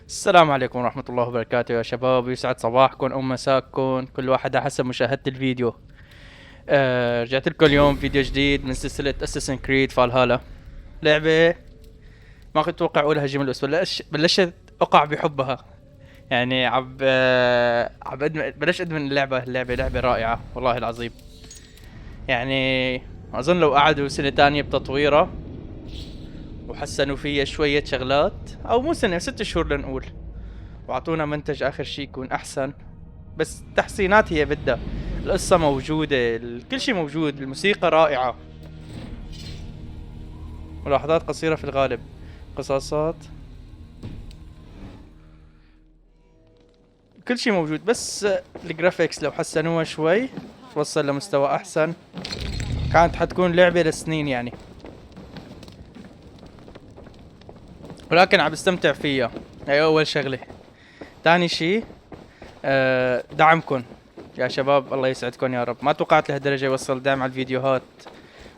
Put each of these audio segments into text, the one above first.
السلام عليكم ورحمة الله وبركاته يا شباب، يسعد صباحكم أو مساكم، كل واحد على حسب مشاهدة الفيديو. رجعت لكم اليوم فيديو جديد من سلسلة اساسن كريد فالهالا. لعبة ما كنت أتوقع أقولها جملة، بس بلشت أقع بحبها. يعني بلشت أدمن اللعبة لعبة رائعة والله العظيم. يعني أظن لو قعدوا سنة تانية بتطويرها وحسنوا فيها شوية شغلات، أو مو سنة، 6 شهور لنقول، واعطونا منتج اخر شي يكون احسن. بس تحسينات هي بدها. القصة موجودة، كل شي موجود، الموسيقى رائعة، ملاحظات قصيرة في الغالب، قصاصات، كل شي موجود. بس الجرافيكس لو حسنوها شوي توصل لمستوى احسن كانت حتكون لعبة لسنين يعني. ولكن عم بستمتع فيها، هي اول شغلة. تاني شي دعمكن يا شباب، الله يسعدكم يا رب. ما توقعت لهالدرجة يوصل دعم على الفيديوهات،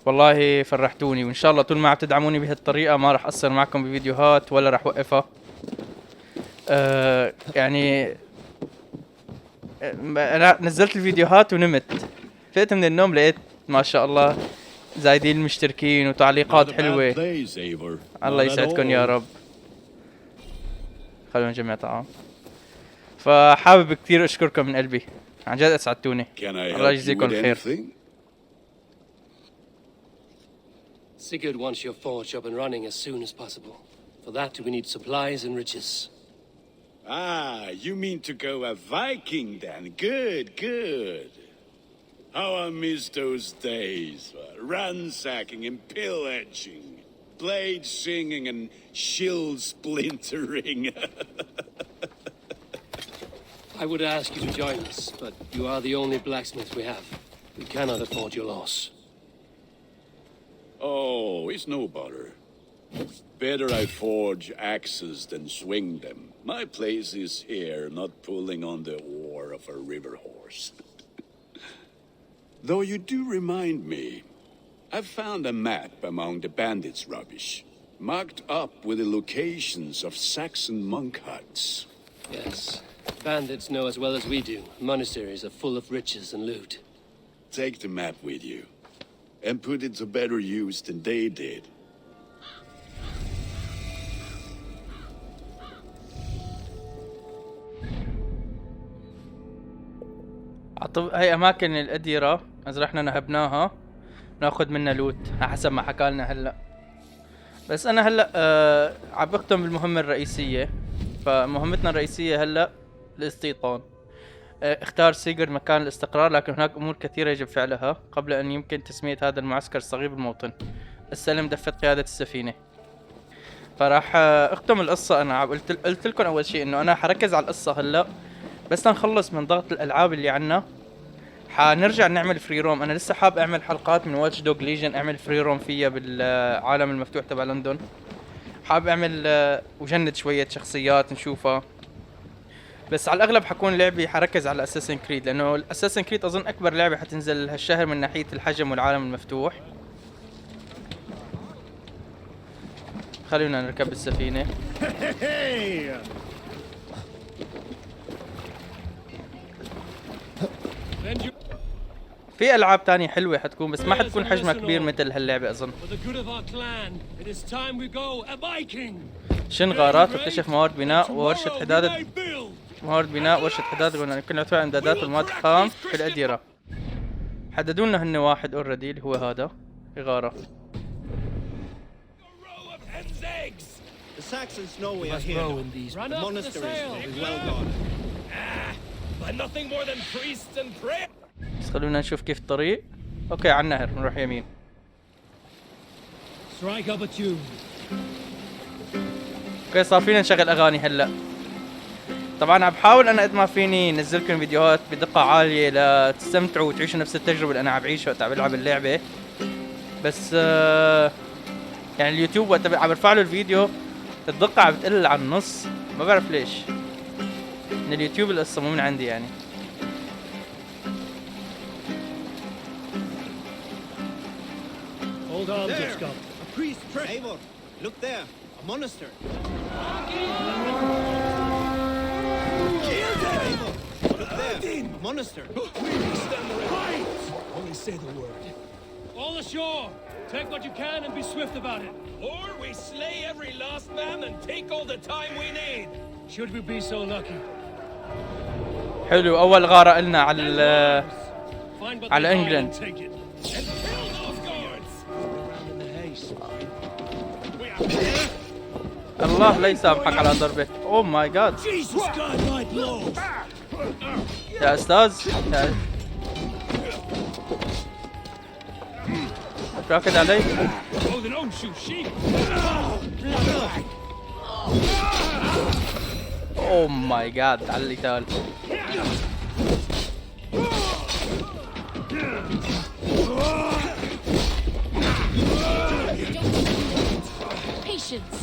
والله فرحتوني. وان شاء الله طول ما عم تدعموني بهالطريقة ما راح اقصر معكم بفيديوهات ولا راح اوقفها. يعني انا نزلت الفيديوهات ونمت، فقت من النوم لقيت ما شاء الله زايدين المشتركين وتعليقات حلوة. الله يسعدكم يا رب. خلونا نجمع طعام. فحابب كثير اشكركم من قلبي، عن جد اسعدتوني. الله يجزيكم خير. Sigurd wants your forge up and running as soon as possible. For that, we need supplies and riches. Ah, you mean to go a Viking then? Good, good. How I miss those days. Ransacking and pillaging. Blade singing and shield splintering. I would ask you to join us, but you are the only blacksmith we have. We cannot afford your loss. Oh, it's no bother. Better I forge axes than swing them. My place is here, not pulling on the oar of a river horse. Though you do remind me, I've found a map among the bandits' rubbish, marked up with the locations of Saxon monk huts. Yes, bandits know as well as we do. Monasteries are full of riches and loot. Take the map with you, and put it to better use than they did. هي اماكن الاديرة، اذا رحنا نهبناها ناخذ منها لوت حسب ما حكى لنا هلا. بس انا هلا عم بختم بالمهمة الرئيسية. فمهمتنا الرئيسية هلا الاستيطان. اختار سيجر مكان الاستقرار، لكن هناك امور كثيرة يجب فعلها قبل ان يمكن تسمية هذا المعسكر الصغير بالموطن. استلم دفة قيادة السفينة. فراح اختم القصة. انا قلت لكم اول شيء انه انا حركز على القصة هلا، بس نخلص من ضغط الالعاب اللي عنا حنرجع نعمل فري روم. انا لسه حاب اعمل حلقات من واتش دوغ ليجن، اعمل فري روم فيها بالعالم المفتوح تبع لندن. حاب اعمل وجند شوية شخصيات نشوفها. بس على الاغلب حكون لعبي حركز على اساسن كريد، لانه الاساسن كريد اظن اكبر لعبة حتنزل هالشهر من ناحية الحجم والعالم المفتوح. خلونا نركب السفينة. في العاب تانية حلوة حتكون، بس ما حتكون حجمها كبير مثل هاللعبة اظن. شن غارات واكتشف موارد بناء وورشة حداد. موارد بناء ورشة حداد، يمكن اعطاء امدادات والمواد الخام في الأديرة. حددوا لنا هن واحد اوريدي اللي هو هذا إغارة. The Saxons know we are here. The monasteries will be well guarded. But nothing more than priests and prayer. بس خلونا نشوف كيف الطريق. اوكي، على النهر نروح يمين. Strike up a tune. اوكي، صار فينا نشغل اغاني هلا. طبعا عم بحاول انا قد ما فيني نزلكم فيديوهات بدقة عالية لتستمتعوا وتعيشوا نفس التجربة اللي انا عم بعيشها وقت عم بلعب اللعبة. بس يعني اليوتيوب وقت عم برفع له الفيديو الدقة عم بتقل عن النص، ما بعرف ليش. من اليوتيوب القصة مو من عندي يعني. Hold on, There, Duskop. a priest. Eivor, look there, a monastery. Monastery. Only say the word. All ashore! Take what you can and be swift about it. Or we slay every last man and take all the time we need. Should we be so lucky? حلو، اول غارة قلنا على Find what على they are انجلند. and take it. And kill those guards! Around in the haste. الله لا يسامحك على ضربة. اوه ماي جاد. Jesus God, my blows! يا استاذ يا راكد علي. Oh, they don't shoot sheep! اوه ماي جاد على القتال. Patience.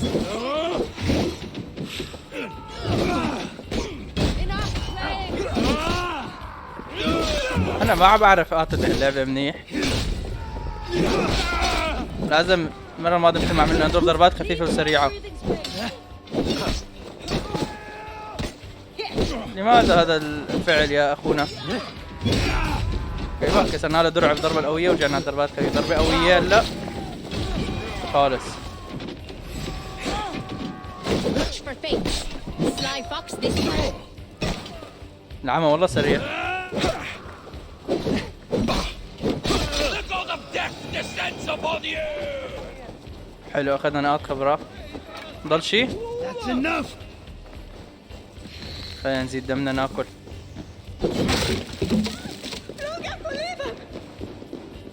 Enough playing. انا ما بعرف اقاتل اللعبة منيح. لازم المرة الماضية مثل ما عملنا ندور ضربات خفيفة وسريعة. لماذا هذا الفعل يا اخونا؟ ايوه كسرنا له درع بالضربة القوية ورجعنا ضربات خفيفة. ضربة قوية لا خالص. Watch for fate. Sly fox this way. العمى والله سريع. The god of death descends upon you! حلو اخذنا نقاط خبرة. ضل شي؟ That's enough! خلينا نزيد دمنا ناكل.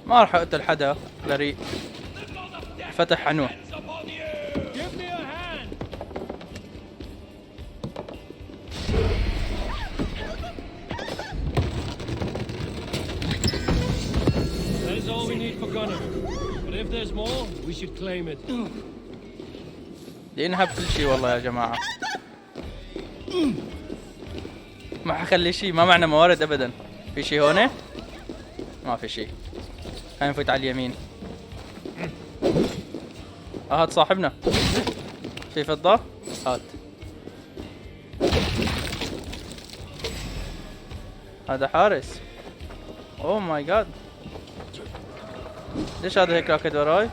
ما راح اقتل حدا بريء. فتح عنوه. Upon you! Give me a hand! That is all we need for Gunner. But if there's more, we should claim it. لانهب كل شيء والله يا جماعة. ما حخلي شيء، ما معنا موارد ابدا. في شيء هون؟ ما في شيء. خلينا نفوت على اليمين. هات صاحبنا. في فضة؟ هات. هذا حارس. اوه ماي جاد. ليش هذا هيك راكد وراي؟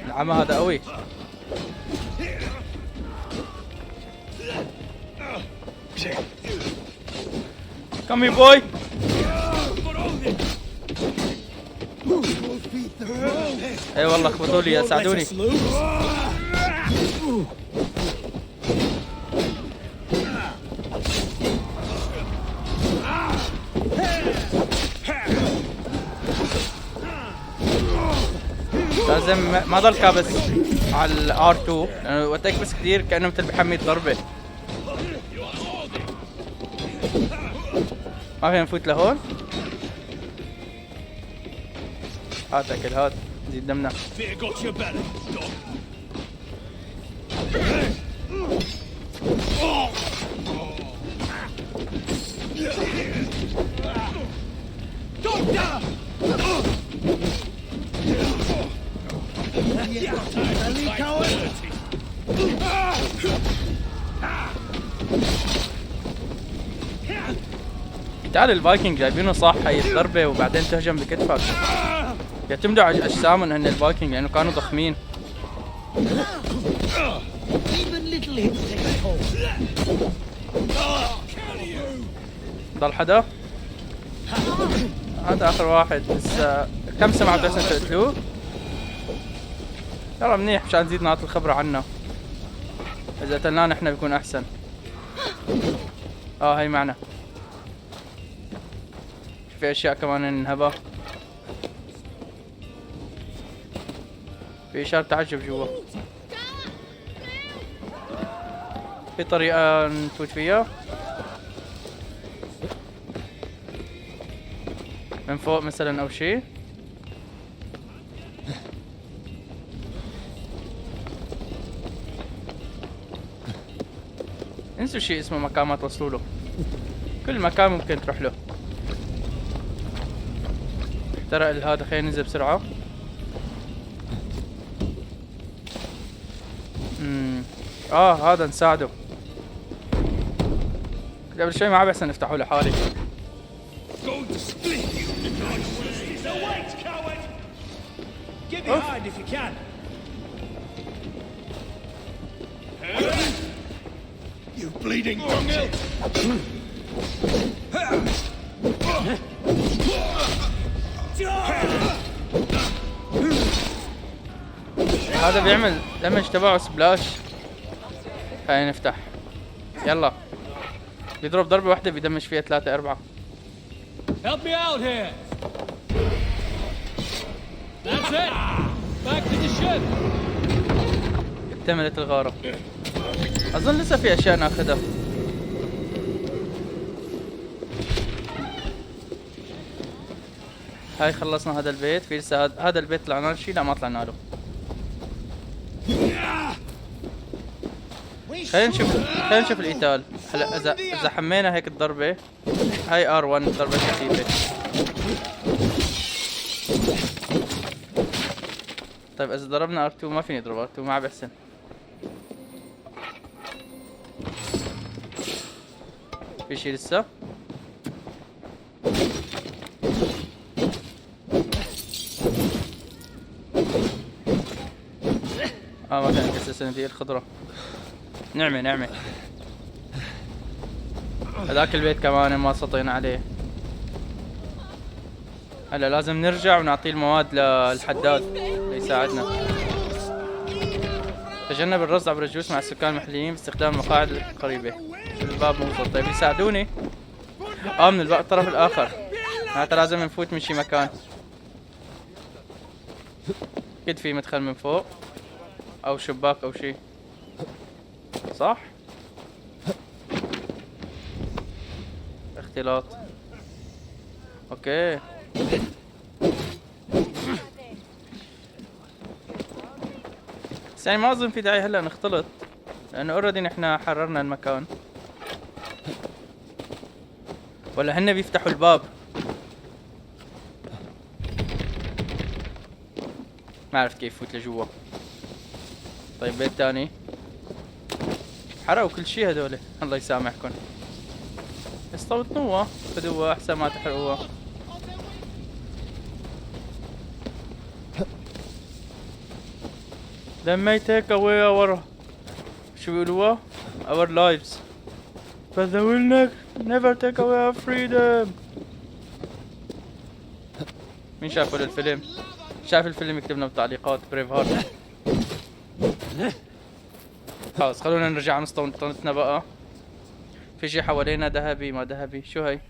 العمى هذا قوي. Come here boy. اي والله اخبطوا لي ساعدوني. لازم ما ضل كابس على الار2 لانه وقت يكبس كثير كانه مثل بحمي ضربه. ما فينا نفوت لهون. هات اكل هات زيد دمنا. Fear got your belly, dog. تعال الفايكنج جايبينه صح هي الضربة وبعدين تهجم بكتفك. يعتمدوا على اجسامهم هن الفايكنج لانه كانوا ضخمين. Even little hits take a toll. ضل حدا؟ هذا اخر واحد بس كم سمعة بس تقتلوه؟ يلا منيح مشان نزيد نعطي الخبرة عنا. اذا قتلناه نحن بيكون احسن. هي معنا. في اشياء كمان ننهبها. في اشارة تعجب جوا. في طريقة نفوت فيها من فوق مثلا او شي. انسوا شي اسمه مكان ما توصلوا له. كل مكان ممكن تروح له. احترق هذا. خلينا ننزل بسرعة. هذا نساعده. قبل شوي ما عم بحسن نفتحه لحالي. Going to split you. So wait, coward! Get behind if you can. You bleeding bucket! هذا بيعمل دمج تبعه سبلاش. خلينا نفتح. يلا. بيضرب ضربة واحدة بيدمج فيها 3 4. Help me out here. That's it. Back to the ship. اكتملت الغارة. أظن لسه في أشياء ناخذها. هاي خلصنا هذا البيت. في لسه هذا البيت طلعنا له شيء؟ لا ما طلعنا له. خلينا نشوف القتال. هلا إذا حمينا هيك الضربة هاي R1 ضربة خفيفة. طيب إذا ضربنا R2 ما فيني أضرب R2 ما عم بحسن. في شي لسه؟ ما كان نكسس دي الخضرة. نعمة هذاك البيت كمان ما سطينا عليه. هلا لازم نرجع ونعطيه المواد للحداد ليساعدنا. تجنب الرصد عبر الجلوس مع السكان المحليين باستخدام المقاعد القريبة. الباب موصل. طيب يساعدوني. من الطرف الآخر. معناتها لازم نفوت من شي مكان. أكيد في مدخل من فوق أو شباك أو شي. صح؟ اختلاط. اوكي. بس يعني ما اظن في داعي هلا نختلط لانه اوريدي نحنا حررنا المكان. ولا هن بيفتحوا الباب؟ ما عرفت كيف فوت لجوا. طيب بيت تاني. حرقوا كل شي هدول. الله يسامحكم. استوطنوها خذوها احسن ما تحرقوها. They may take away our شو بيقولوها؟ our lives but they will never take away our freedom. مين شافوا الفيلم؟ شاف الفيلم يكتب لنا بالتعليقات. بريف هارت. خلاص خلونا نرجع على مستوطنتنا بقى. في شي حوالينا ذهبي ما ذهبي. شو هي؟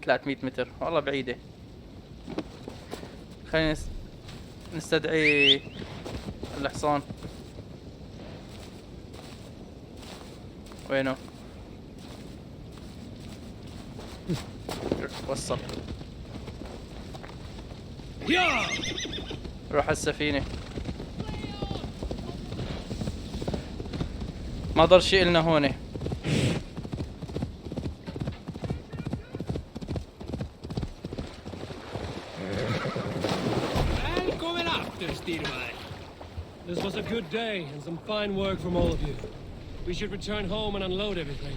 300 متر والله بعيدة. خلينا نستدعي الحصان. وينه؟ وصل. روح على السفينة. ما ضل شيء لنا هون. This was a good day and some fine work from all of you. We should return home and unload everything.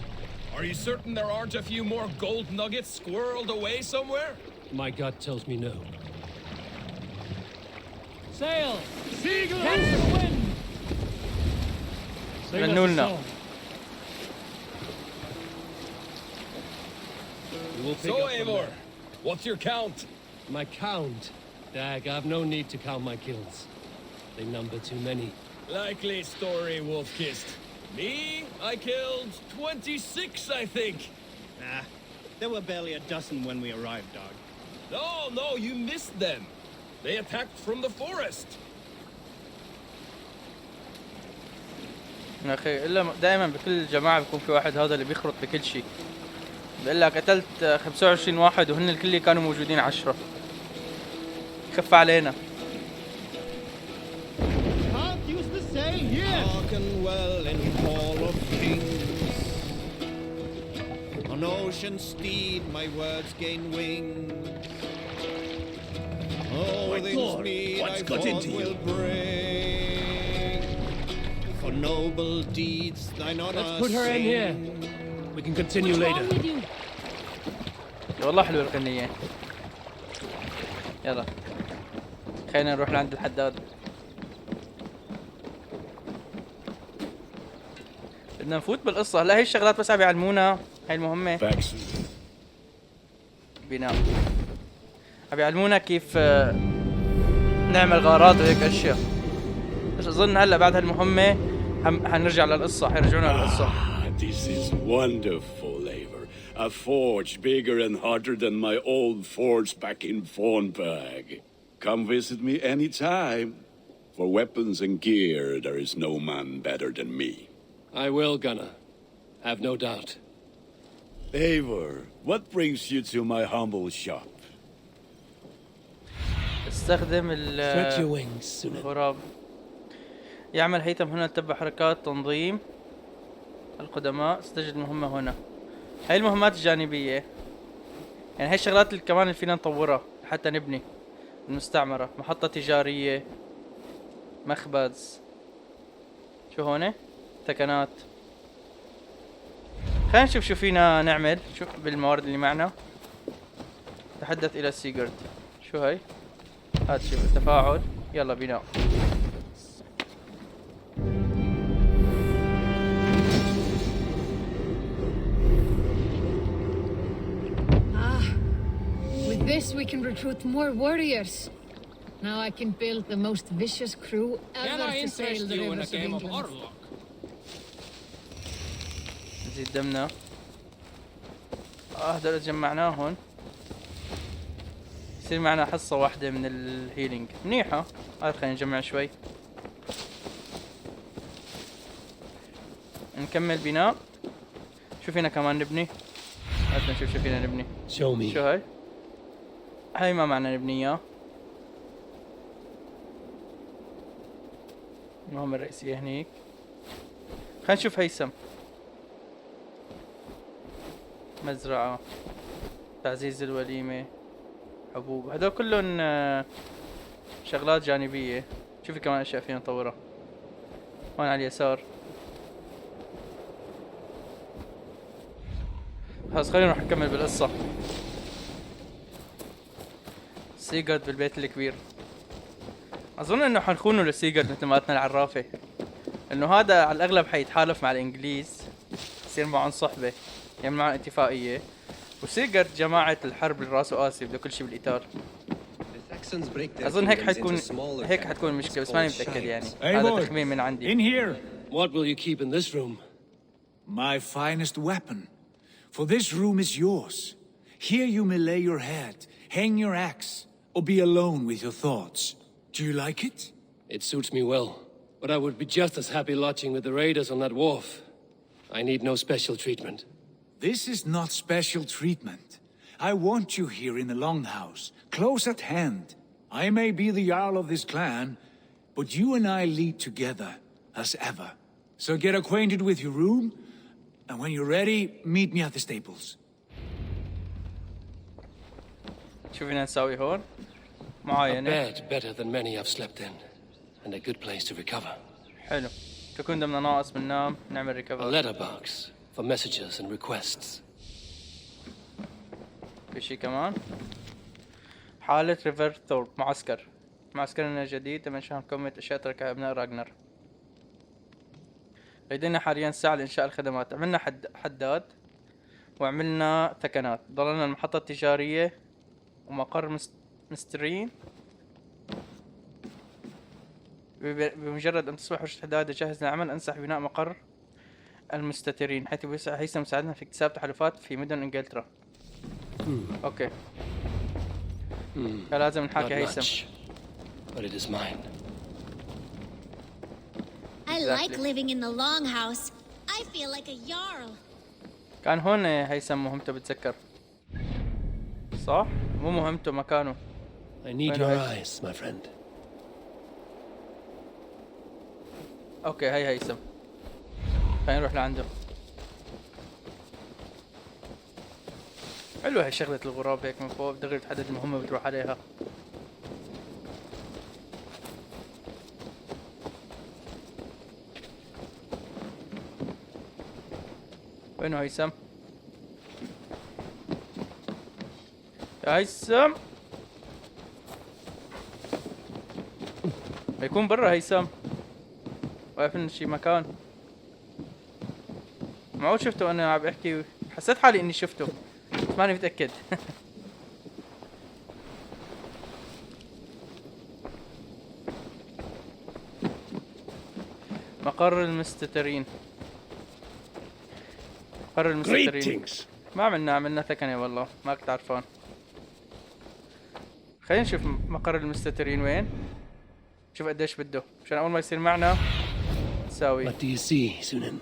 Are you certain there aren't a few more gold nuggets squirreled away somewhere? My gut tells me no. Sail! Seagull! Catch the wind! Sail us a منولنا. song. We will pick So, up from Eivor, there. what's your count? My count? Dag, I've no need to count my kills. They number too many. Likely story, Wolf-Kissed. Me? I killed 26, I think. Nah, there were barely a dozen when we arrived, dog. No, you missed them. They attacked from the forest. يا اخي الا دائما بكل جماعة بيكون في واحد هذا اللي بيخرط بكل شيء. بقول لك قتلت 25 واحد وهن الكل كانوا موجودين 10. خف علينا. Can't use the say here. Darken well in Hall of Kings. On ocean steed my words gain wings. Oh, My this lord, mead what's I got thought into you? will bring. For noble deeds thine honor Let's put her in sing. here. We can continue later. Wrong with you? والله حلوة الغنية. يلا خلينا نروح لعند الحداد. بدنا نفوت بالقصة. هلا هي الشغلات بس عم يعلمونا. هاي المهمة Faxon. بناء. عم يعلمونا كيف نعمل غارات وهيك اشياء. بس اظن هلا بعد هالمهمة حنرجع للقصة. حيرجعونا للقصة. This is wonderful, Eivor. A forge bigger and hotter than my old forge back in Fornburg. Come visit me anytime. For weapons and gear, there is no man better than me. I will, Gunnar. Have no doubt. Eivor, what brings you to my humble shop? استخدم Stretch your wings, Sunan. الغراب. يعمل هيثم هنا تتبع حركات تنظيم القدماء. استجد المهمة هنا. هاي المهمات الجانبية. يعني هاي الشغلات اللي كمان اللي فينا نطورها حتى نبني المستعمرة. محطة تجارية، مخبز، شو هون؟ تكنات. خلينا نشوف شو فينا نعمل شو بالموارد اللي معنا. تحدث إلى سيجرد. شو هاي؟ هات شوف التفاعل. يلا بناء. With this, we can recruit more warriors. Now I can build the most vicious crew Can ever I to sail interest the you in a rivers of game of England. Orlok? نزيد دمنا. هذول جمعناهم. يصير معنا حصة واحدة من الهيلينج. منيحة. هات خلينا نجمع شوي. نكمل بناء. شو فينا كمان نبني؟ هات نشوف شو فينا نبني. Show me. شو هاي؟ هاي ما معنا نبني اياه. المهمة الرئيسية هنيك. خلينا نشوف هيثم. مزرعة، تعزيز الوليمة، حبوب. هدول كلهم شغلات جانبية. شوفي كمان اشياء فينا نطورها. هون على اليسار. خلاص خلينا نروح نكمل بالقصة. سيجارد بالبيت الكبير. اظن انه حنخونه لسيجارد مثل ما قلنا العرافة. انه هذا على الاغلب حيتحالف مع الانجليز. يصير معهم صحبة. يعمل معهم اتفاقية. وسيجارد جماعة الحرب الراس وآسي بده كل شيء بالقتال. اظن هيك حتكون المشكلة بس ماني متأكد يعني. هذا تخمين من عندي. In here, What will you keep in this room? my finest weapon. For this room is yours. Here you may lay your head, hang your axe, or be alone with your thoughts. Do you like it? It suits me well, but I would be just as happy lodging with the raiders on that wharf. I need no special treatment. This is not special treatment. I want you here in the Longhouse, close at hand. I may be the Jarl of this clan, but you and I lead together, as ever. So get acquainted with your room, and when you're ready, meet me at the stables. شو فينا نساوي هون؟ A معاينة. bed better than many I've slept in, and a good place to recover. حلو. تكون دمنا ناقص بننام نعمل A ريكفر. letterbox for messages and requests. في شي كمان. حالة ريفر ثورب. معسكرنا الجديد. 8 شهر قمة أشياء تركها أبناء راغنر. لدينا حاليا ساعة لإنشاء الخدمات. عملنا حداد وعملنا تكنات. ضلنا المحطة التجارية ومقر مسترين. بمجرد أن تصبح وحدة حداد جاهز للعمل أنصح بناء مقر المستترين حيث هيثم مساعدنا في اكتساب تحالفات في مدن إنجلترا. أوكي. لازم Not نحاكي هيثم. much, but it is mine. I like Exactly. living in the longhouse. I feel like a jarl. كان هون هيثم مهمته بتذكر. صح؟ مو مهمته مكانه. I need Very your nice. eyes, my friend. اوكي هي هيثم. خلينا نروح لعنده. حلوة هي شغلة الغراب هيك من فوق دغري بتحدد المهمة بتروح عليها. وينه هيثم؟ يا هيثم بيكون برا هيثم، واقف لنا شي مكان. معقول شفته وانا عم بحكي؟ حسيت حالي اني شفته بس ماني متأكد. مقر المستترين. مقر المستترين. ما عملنا ثكنة والله، ما كنت عرفان. خلينا نشوف مقر المستترين وين، شوف قديش بده عشان اول ما يصير معنا تساوي. What do you see, Sunan?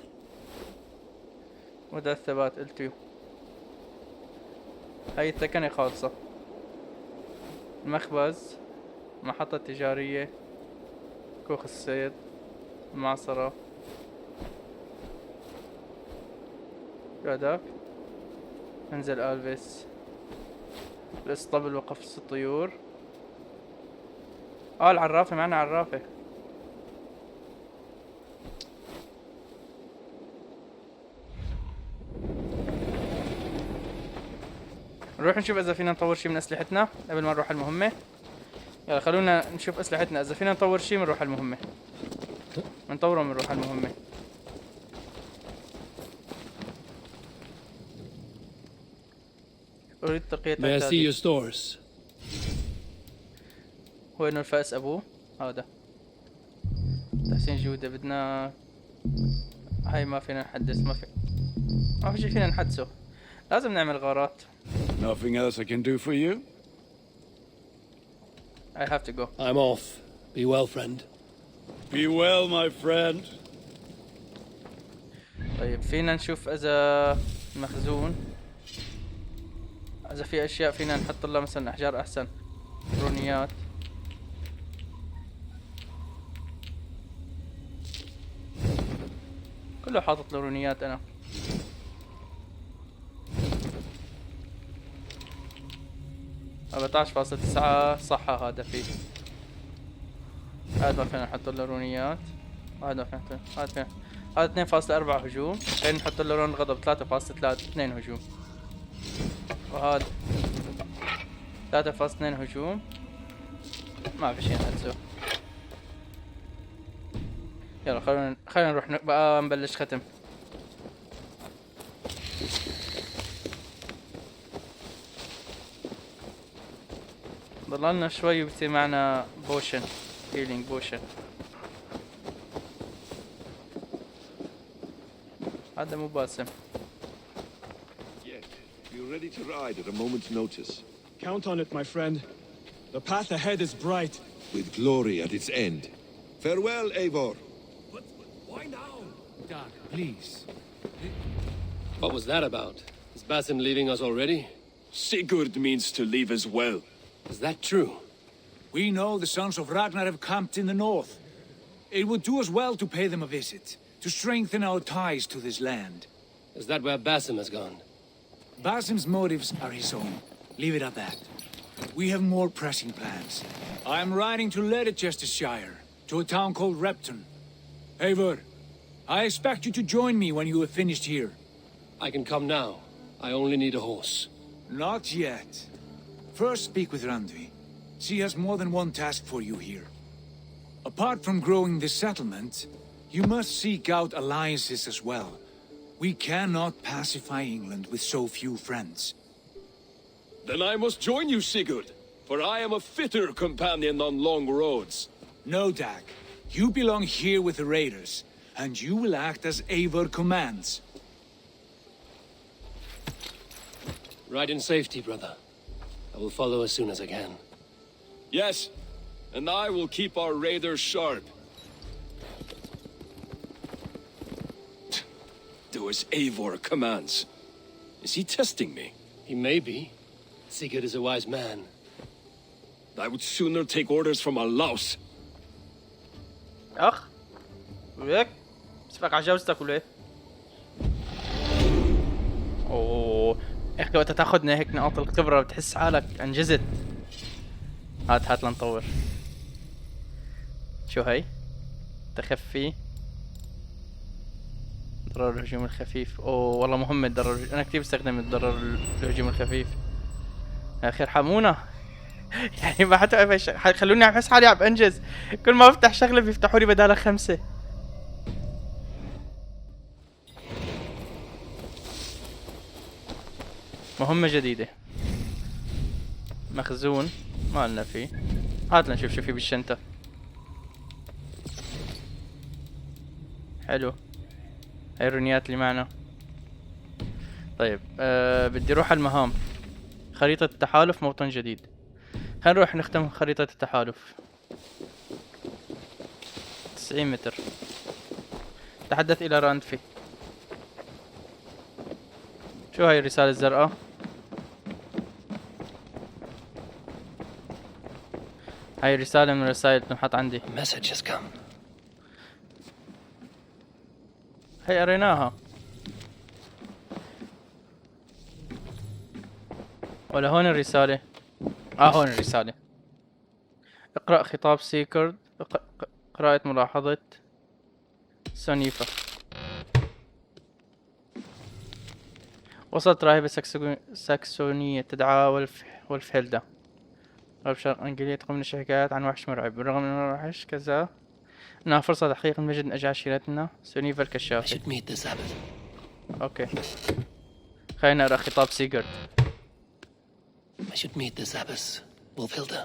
وده الثبات قلتيو. هاي الثكنة خالصة. المخبز، محطة تجارية، كوخ الصيد، المعصرة. شو هداك؟ منزل ألفيس، الاسطبل وقفص الطيور. العرافة، معنا عرافة. نروح نشوف اذا فينا نطور شي من اسلحتنا قبل ما نروح المهمة. يلا خلونا نشوف اسلحتنا، اذا فينا نطور شي بنروح المهمة. بنطوره بنروح المهمة. اريد تقية May I see your stores? وينه الفأس ابوه؟ هذا تحسين جودة. بدنا هاي ما فينا نحدث، ما في شي فينا نحدثه. لازم نعمل غارات. Nothing else I can do for you? I have to go. I'm off. Be well, friend. Be well, my friend. طيب فينا نشوف اذا مخزون، اذا في اشياء فينا نحط لها مثلا احجار احسن، رونيات. كله حاطط له رونيات انا. أربعتاش فاصلة 9 صحة هذا فيه. هذا ما فينا نحط له رونيات. هذا فينا هذا 2.4 هجوم. خلينا نحط له رون غضب 3.2 هجوم. وهذا 3.2 هجوم. ما في شيء نحدثه. يلا خلينا نروح بقى نبلش ختم. ضللنا شوي وبصير معنا بوشن، هيلينج بوشن. هذا مو باسم. Yet, you're ready to ride at a moment's notice. Count on it, my friend. The path ahead is bright. With glory at its end. Farewell, Eivor. But why now? Doug, please. What was that about? Is Basim leaving us already? Sigurd means to leave as well. Is that true? We know the sons of Ragnar have camped in the north. It would do us well to pay them a visit, to strengthen our ties to this land. Is that where Basim has gone? Basim's motives are his own. Leave it at that. We have more pressing plans. I am riding to Leicestershire, to a town called Repton. Eivor, I expect you to join me when you have finished here. I can come now. I only need a horse. Not yet. First speak with Randvi. She has more than one task for you here. Apart from growing this settlement, you must seek out alliances as well. We cannot pacify England with so few friends. Then I must join you, Sigurd, for I am a fitter companion on long roads. No, Dag. You belong here with the raiders, and you will act as Eivor commands. Ride in safety, brother. I will follow as soon as I can. Yes, and I will keep our raiders sharp. Do as Eivor commands. Is he testing me? He may be. Sigurd is a wise man. I would sooner take orders from a louse. اخ وياك بسفك على جوزتك ولا ايه؟ اوه احكي وقتها تاخذنا هيك نقاط الخبرة بتحس حالك انجزت. هات لنطور. شو هي؟ تخفي ضرر الهجوم الخفيف. اوه والله مهمة الضرر، انا كثير بستخدم الضرر الهجوم الخفيف. يا اخي ارحمونا. يعني ما حتى خلوني عم بحس حالي عم انجز، كل ما بفتح شغله بيفتحوا لي بدالها 5. مهمة جديدة، مخزون ما لنا فيه، هات لنشوف شو في بالشنطة. حلو، هاي الرنيات اللي معنا. طيب بدي اروح على المهام. خريطة التحالف، موطن جديد. خلينا نروح نختم خريطة التحالف. 90 متر. تحدث إلى راندفي. شو هاي الرسالة الزرقاء؟ هاي رسالة من الرسائل اللي بتنحط عندي. Message has come. هاي قريناها. ولا هون الرسالة؟ هون الرسالة. اقرأ خطاب سيكرد. قراءة ملاحظة سونيفا. وصلت راهبة ساكسونية تدعى والفهلدا غرب شرق انجليا، تقوم بنشر حكايات عن وحش مرعب. بالرغم من الوحش كذا انها فرصة تحقيق المجد من اجل عشيرتنا سونيفا الكشافة. اوكي خلينا نقرأ خطاب سيكرد. I should meet this abbess, Wolfhilda.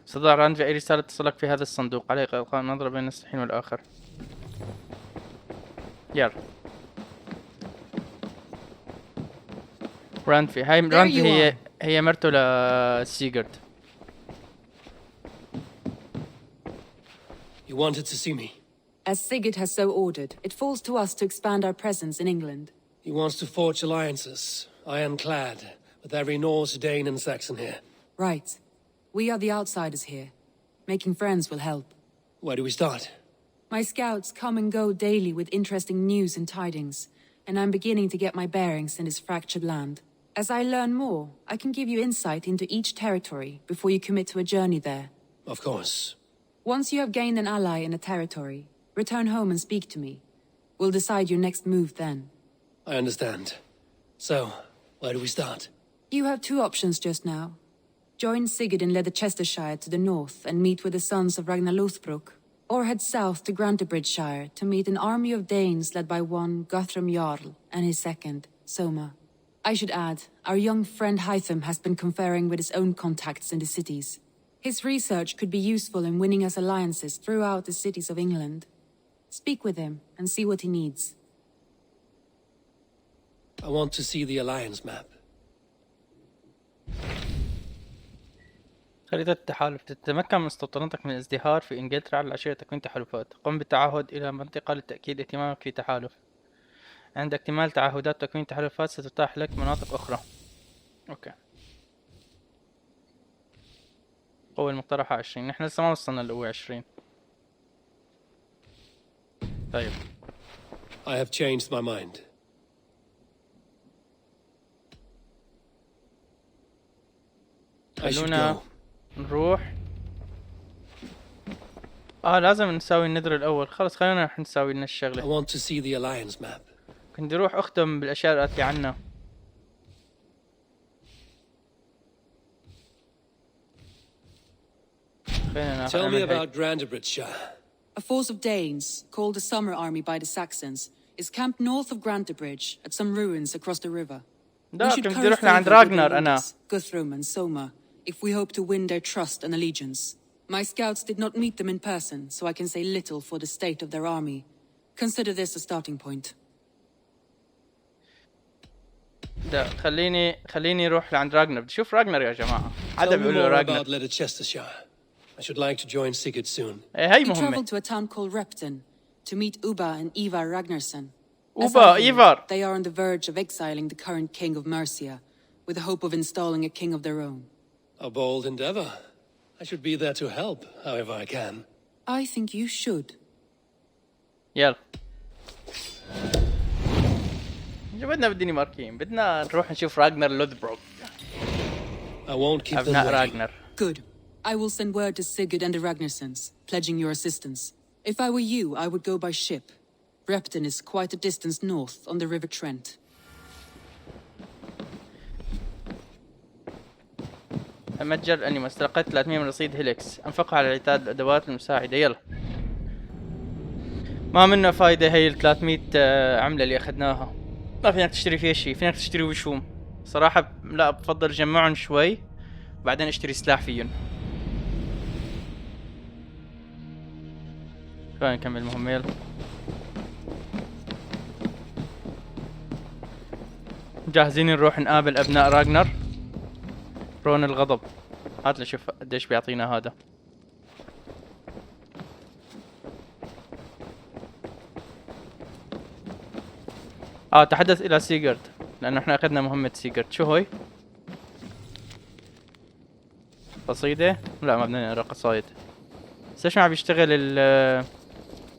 صدع راندفي أي رسالة تصلك في هذا الصندوق، عليك إلقاء نظرة بين الحين والآخر. يلا راندفي. هاي راندفي هي مرته لسيجرد. You wanted to see me? As Sigurd has so ordered, it falls to us to expand our presence in England. He wants to forge alliances, ironclad, with every Norse, Dane and Saxon here. Right. We are the outsiders here. Making friends will help. Where do we start? My scouts come and go daily with interesting news and tidings, and I'm beginning to get my bearings in this fractured land. As I learn more, I can give you insight into each territory before you commit to a journey there. Of course. Once you have gained an ally in a territory, return home and speak to me. We'll decide your next move then. I understand. So, where do we start? You have two options just now. Join Sigurd in Leicestershire to the north and meet with the sons of Ragnar Lothbrok, or head south to Grantebridgeshire to meet an army of Danes led by one Guthrum Jarl and his second, Soma. I should add, our young friend Hytham has been conferring with his own contacts in the cities. His research could be useful in winning us alliances throughout the cities of England. Speak with him and see what he needs. I want to see the alliance map. خريطة التحالف. تتمكن من مستوطنتك من الازدهار في انجلترا على العشيرة تكوين تحالفات. قم بالتعهد الى منطقة لتأكيد اهتمامك في تحالف. عند اكتمال تعهدات تكوين تحالفات ستتاح لك مناطق اخرى. اوكي. قوة المقترحة 20. نحن لسه ما وصلنا للقوة 20. طيب. I have changed my mind. خلونا نروح. لازم نساوي النذر الاول. خلص خلينا نحن نساوي لنا الشغله. I want to see the alliance map. كنت اروح اختم بالاشياء التي عنا. Tell me about Grantebridgeshire. A force of Danes, called the Summer Army by the Saxons, is camped north of Grantebridge at some ruins across the river. We should curry favor with the lords, Guthrum and Soma, if we hope to win their trust and allegiance. My scouts did not meet them in person, so I can say little for the state of their army. Consider this a starting point. لا خليني اروح لعند راجنر. بدي اشوف راجنر يا جماعه. حدا بيقول له راجنر. I should like to join Sigurd soon. هي We مهمة. traveled to a town called Repton to meet Uba and Ivar Ragnarsson. Ivar. They are on the verge of exiling the current king of Mercia, with the hope of installing a king of their own. A bold endeavor. I should be there to help, however I can. I think you should. يلا. بدنا بالدنماركيين. بدنا نروح نشوف راجنر لودبروك. I won't keep them أبناء waiting. راجنر. Good. I will send word to Sigurd and the Ragnarssons, pledging your assistance. If I were you, I would go by ship. Repton is quite a distance north on the River Trent. متجر الأنمي استلقيت 300 من رصيد هيليكس أنفقها على العتاد الأدوات المساعدة. يلا ما منه فايدة هي ال 300 عملة اللي أخذناها، ما فينك تشتري فيها شيء. فينك تشتري وشوم صراحة، لا بفضل جمعهم شوي وبعدين اشتري سلاح فيهم. خلينا نكمل المهمة. يلا جاهزين نروح نقابل أبناء راغنر رون الغضب. هات لشوف قديش بيعطينا هذا. تحدث إلى سيجرد لأنه احنا أخذنا مهمة سيجرد. شو هوي؟ قصيدة؟ لا ما بدنا نقرا قصايد. بس ليش ما عم يشتغل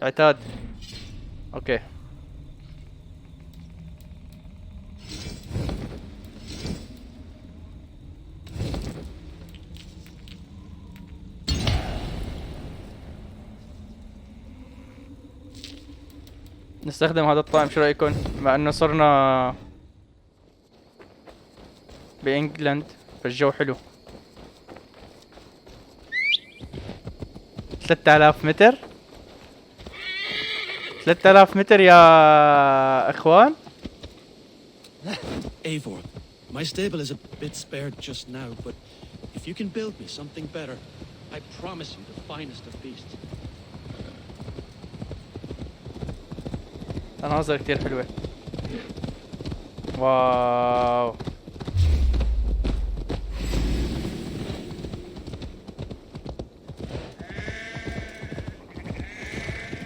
العتاد؟ اوكي نستخدم هذا الطعم. شو رأيكم؟ مع انه صرنا بإنجلند فالجو حلو. 3000 متر 3000 متر يا اخوان. Eivor, my stable is a bit spared just now, but if you can build me something better, I promise you the finest of beasts. مناظر كتير حلوة. واو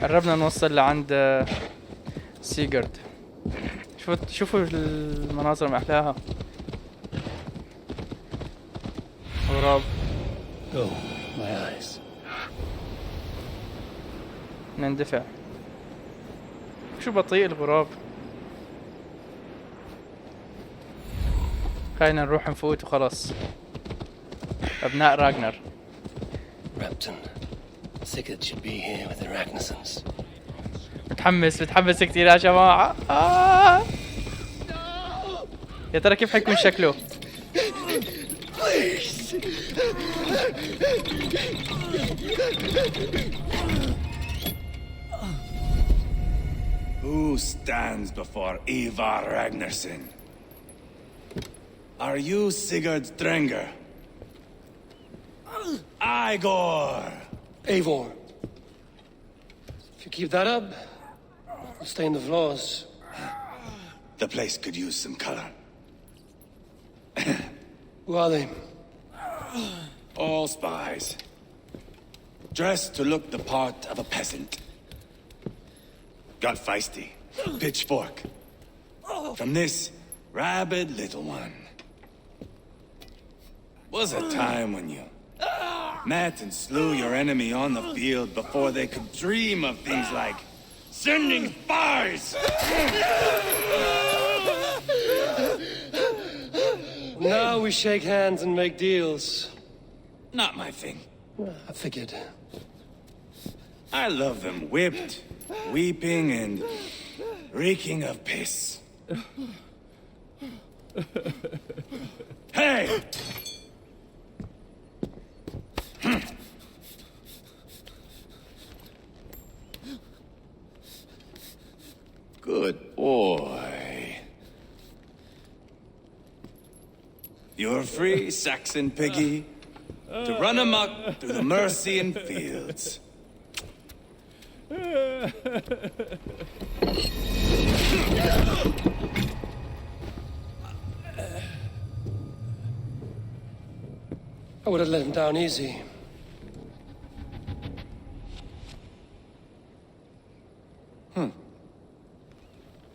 قربنا نوصل لعند سيجرد. شوفوا المناظر ما احلاها. غراب. Oh, my eyes. نندفع. شو بطيء الغراب. خلينا نروح نفوت وخلاص. أبناء راغنر. Repton. Sigurd should be here with the Ragnarsons. متحمس كتير يا جماعة. يا ترى كيف حيكون شكله؟ Who stands before Ivar Ragnarsson? Are you Sigurd Drenger? Igor! Eivor. If you keep that up, we'll stay in the floors. The place could use some color. Who are they? All spies. Dressed to look the part of a peasant. Got feisty. Pitchfork. From this rabid little one. Was a time when you met and slew your enemy on the field before they could dream of things like sending spies! Now we shake hands and make deals. Not my thing. I figured. I love them whipped, weeping, and reeking of piss. Hey! Good boy. You're free, Saxon piggy, to run amok through the Mercian fields. I would have let him down easy.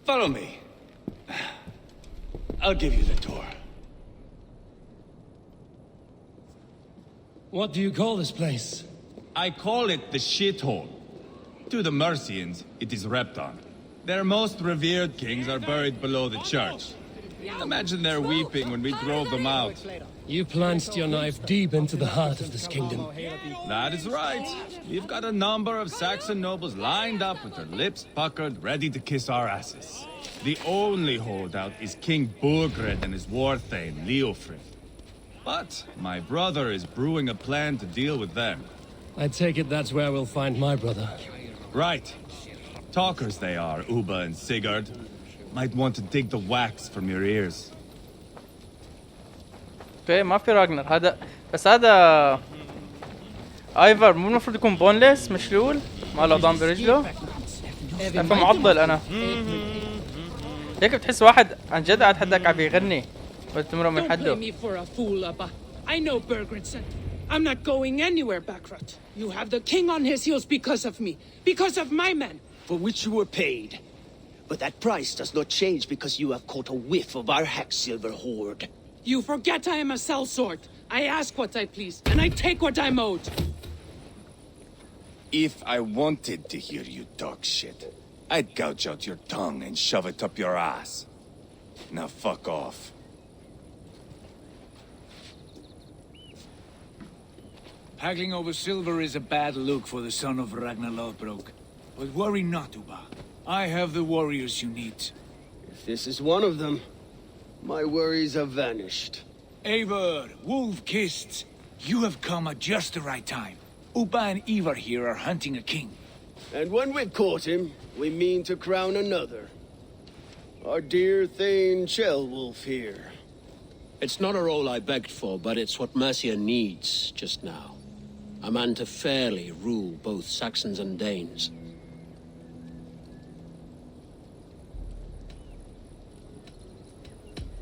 Follow me. I'll give you the tour. What do you call this place? I call it the shithole. To the Mercians, it is Repton. Their most revered kings are buried below the church. Imagine their weeping when we drove them out. You plunged your knife deep into the heart of this kingdom. That is right. We've got a number of Saxon nobles lined up with their lips puckered, ready to kiss our asses. The only holdout is King Burgred and his war thane, Leofrith. But my brother is brewing a plan to deal with them. I take it that's where we'll find my brother. Right. Talkers they are, Uba and Sigurd. Might want to dig the wax from your ears. اوكي ما في راجنر هذا، بس هذا ايفر مو المفروض يكون بونلس مشلول ما له ضام برجله. معضل انا هيك بتحس واحد عن جد قاعد حدك عم بيغني وتمرق من حده. I know Burgred said I'm not going anywhere, Backrot. You have the king on his heels because of me, because of my men. For which you were paid. But that price does not change because you have caught a whiff of our Hacksilver hoard. You forget I am a sellsword. I ask what I please, and I take what I'm owed. If I wanted to hear you talk shit, I'd gouge out your tongue and shove it up your ass. Now fuck off. Haggling over silver is a bad look for the son of Ragnar Lothbrok. But worry not, Uba. I have the warriors you need. If this is one of them, my worries have vanished. Eivor, Wolf-Kissed, you have come at just the right time. Uba and Ivar here are hunting a king. And when we've caught him, we mean to crown another. Our dear Thane Ceolwulf here. It's not a role I begged for, but it's what Mercia needs just now. A man to fairly rule both Saxons and Danes.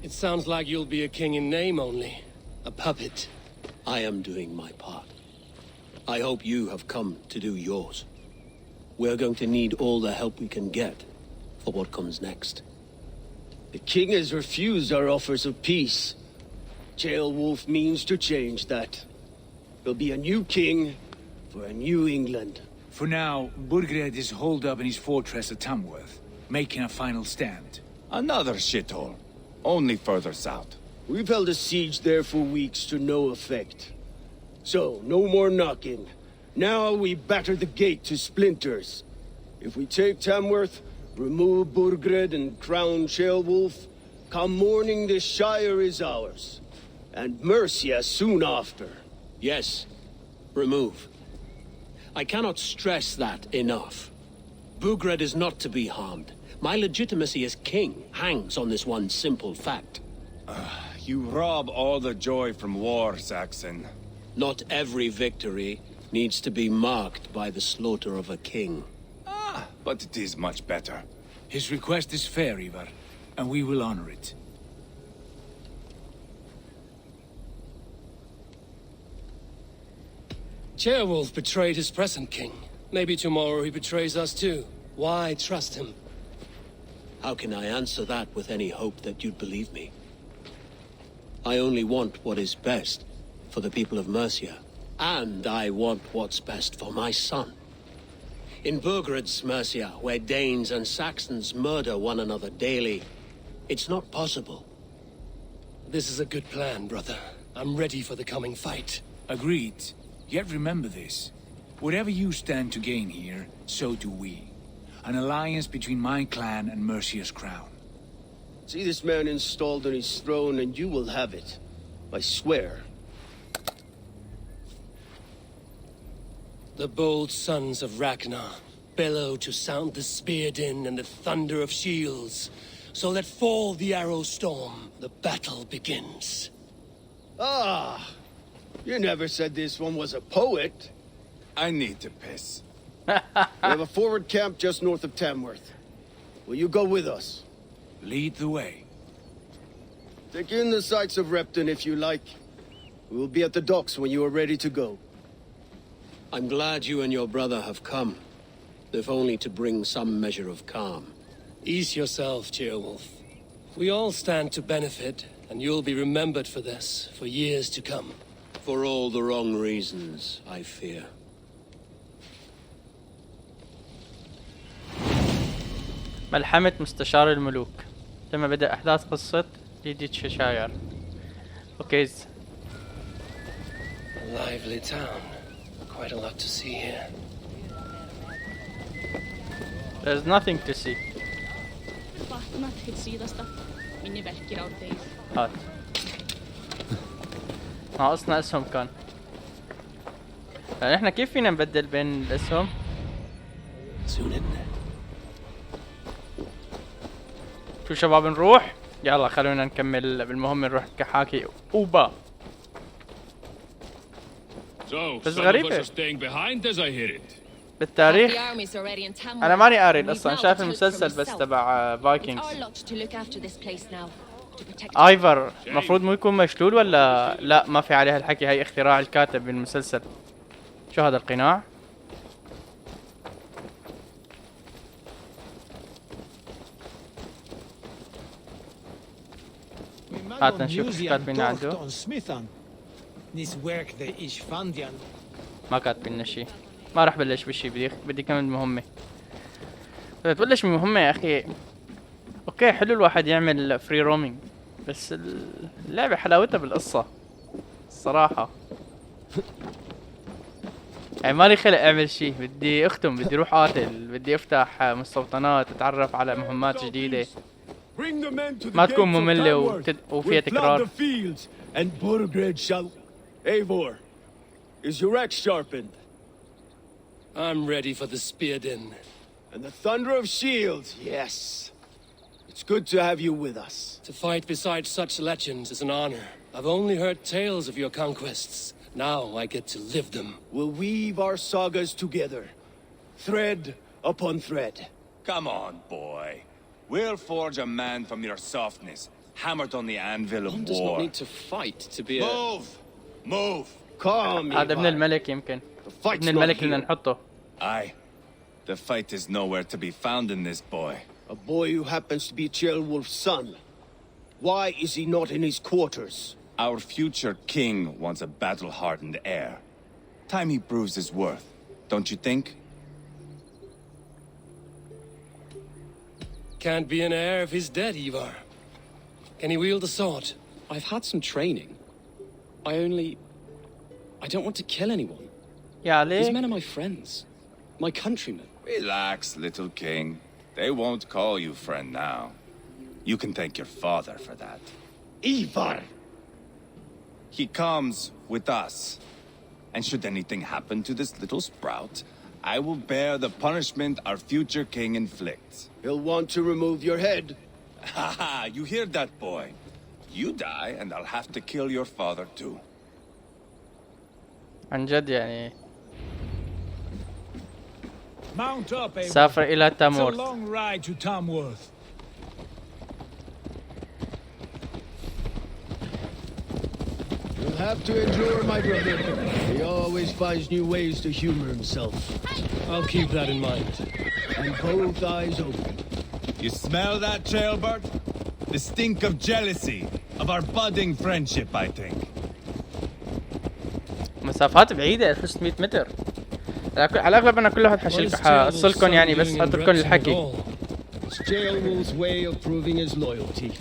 It sounds like you'll be a king in name only. A puppet. I am doing my part. I hope you have come to do yours. We're going to need all the help we can get for what comes next. The king has refused our offers of peace. Ceolwulf means to change that. There'll be a new king for a new England. For now, Burgred is holed up in his fortress at Tamworth, making a final stand. Another shithole. Only further south. We've held a siege there for weeks to no effect. So, no more knocking. Now we batter the gate to splinters. If we take Tamworth, remove Burgred and crown Ceolwulf, come morning the Shire is ours. And Mercia soon after. Yes, remove. I cannot stress that enough. Burgred is not to be harmed. My legitimacy as king hangs on this one simple fact. You rob all the joy from war, Saxon. Not every victory needs to be marked by the slaughter of a king. But it is much better. His request is fair, Ivar, and we will honor it. Ceolwulf betrayed his present king. Maybe tomorrow he betrays us too. Why trust him? How can I answer that with any hope that you'd believe me? I only want what is best for the people of Mercia. And I want what's best for my son. In Burgred's Mercia, where Danes and Saxons murder one another daily, it's not possible. This is a good plan, brother. I'm ready for the coming fight. Agreed. Yet remember this. Whatever you stand to gain here, so do we. An alliance between my clan and Mercia's crown. See this man installed on his throne and you will have it. I swear. The bold sons of Ragnar bellow to sound the spear din and the thunder of shields. So let fall the arrow storm. The battle begins. Ah! You never said this one was a poet. I need to piss. We have a forward camp just north of Tamworth. Will you go with us? Lead the way. Take in the sights of Repton if you like. We will be at the docks when you are ready to go. I'm glad you and your brother have come, if only to bring some measure of calm. Ease yourself, Ceolwulf. We all stand to benefit, and you'll be remembered for this, for years to come. For all the wrong reasons, I fear. ملحمة مستشار الملوك. تم بدء أحداث قصة ليديتشاير. اوكي. A lively town. Quite a lot to see here. There's nothing to see. Vattnat till sydasta. Minni verkar av dig. هات. ناقصنا اسهم كان. يعني احنا كيف فينا نبدل بين الاسهم؟ شو شباب نروح؟ يلا خلونا نكمل بالمهمة نروح كحاكي اوبا. بس غريبة بالتاريخ انا ماني قاري اصلا شايف المسلسل بس تبع فايكنجز. ايفر مفروض مو يكون مشلول ولا لا ما في عليه الحكي، هي اختراع الكاتب بالمسلسل. شو هذا القناع؟ هات نشوف ايش كاتبين عنده. ما كاتبين شيء. ما راح بلش بشي، بدي كمل مهمة. بدي تبلش بمهمة يا اخي. اوكي حلو الواحد يعمل فري رومينج، بس اللعبة حلاوتها بالقصة الصراحة. يعني مالي خلق اعمل شي، بدي اختم، بدي اروح قاتل، بدي افتح مستوطنات، اتعرف على مهمات جديدة ما تكون مملة وفيها تكرار. And Burgred shall... Eivor, is your axe sharpened? I'm ready for the spear din. And the thunder of shields, yes. It's good to have you with us. To fight beside such legends is an honor. I've only heard tales of your conquests. Now I get to live them. We'll weave our sagas together, thread upon thread. Come on, boy. We'll forge a man from your softness, hammered on the anvil of One war. does not need to fight to be a... Move! Move! Calm, هذا ابن الملك يمكن. ابن الملك اللي نحطه. Aye. The fight is nowhere to be found in this boy. A boy who happens to be Ceolwulf's son. Why is he not in his quarters? Our future king wants a battle-hardened heir. Time he proves his worth, don't you think? Can't be an heir if he's dead, Ivar. Can he wield a sword? I've had some training. I don't want to kill anyone. These men are my friends. My countrymen. Relax, little king. They won't call you friend now. You can thank your father for that. Ivar! He comes with us. And should anything happen to this little sprout, I will bear the punishment our future king inflicts. He'll want to remove your head. Haha, you hear that, boy? You die, and I'll have to kill your father too. عن جد يعني. Mount up, Eivor. سافر إلى It's a تامورث. long ride to Tamworth. You'll have to endure, my brother. He always finds new ways to humor himself. I'll keep that in mind. And both eyes open. You smell that, Trailbird? The stink of jealousy, of our budding friendship, I think. مسافات بعيدة 1600 متر. على الأغلب أنا كل واحد حصلكم يعني بس حتركن الحكي. It's Ceolwulf's way of proving his loyalty.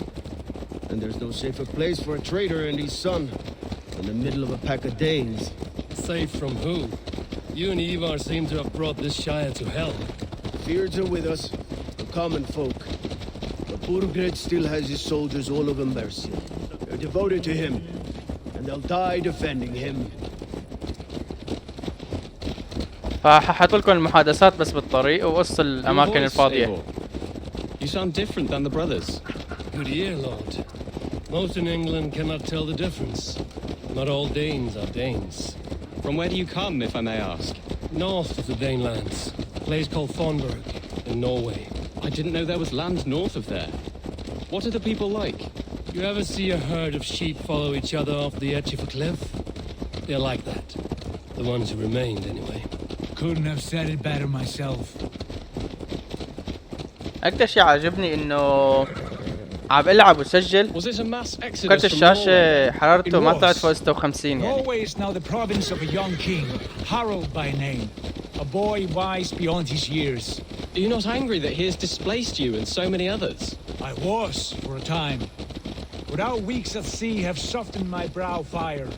And there's no safer place for a traitor and his son in the middle of a pack of Danes. Safe from who? You and Ivar seem to have brought this Shire to hell. Fears are with us, the common folk. But Burgred still has his soldiers all over Mercia. They're devoted to him, and they'll die defending him. فححط لكم المحادثات بس بالطريق وقص الأماكن الفاضية. You sound different than the brothers. Good ear, Lord. Most in England cannot tell the difference. Not all Danes are Danes. From where do you come, if I may ask? North of the Danelands. A place called Thornburg, in Norway. I didn't know there was land north of there. What are the people like? You ever see a herd of sheep follow each other off the edge of a cliff? They're like that. The ones who remained, anyway. Couldn't have said it better myself. أكتر شيء عجبني إنه عم ألعب وسجل كرت الشاشة حرارته ما طلعت فوق 56 يعني. Norway is now the province of a young king, Harald by name, a boy wise beyond his years. Are you not angry that he has displaced you and so many others? I was for a time. but our weeks at sea have softened my brow fire.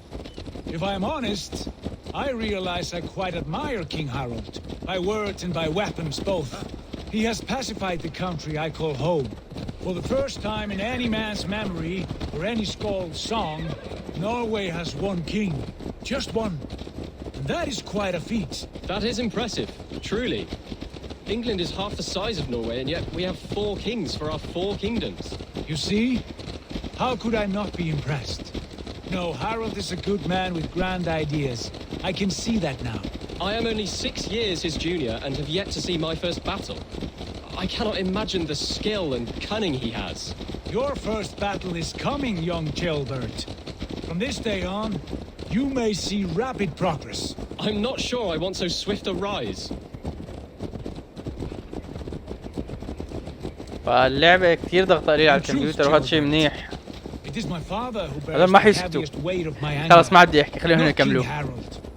If I am honest, I realize I quite admire King Harold, by words and by weapons both. He has pacified the country I call home. For the first time in any man's memory, or any skald's song, Norway has one king. Just one. And that is quite a feat. That is impressive, truly. England is half the size of Norway, and yet we have 4 kings for our 4 kingdoms. You see? How could I not be impressed? No, Harold is a good man with grand ideas. I can see that now. I am only 6 years his junior and have yet to see my first battle. I cannot imagine the skill and cunning he has. Your first battle is coming, young Chilbert. From this day on, you may see rapid progress. I'm not sure I want so swift a rise. فاللعبة كتير ضغط قليل على الكمبيوتر وهذا شيء منيح. هذا ما حيسكتوا. خلاص ما عاد يحكي خليهم يكملوا.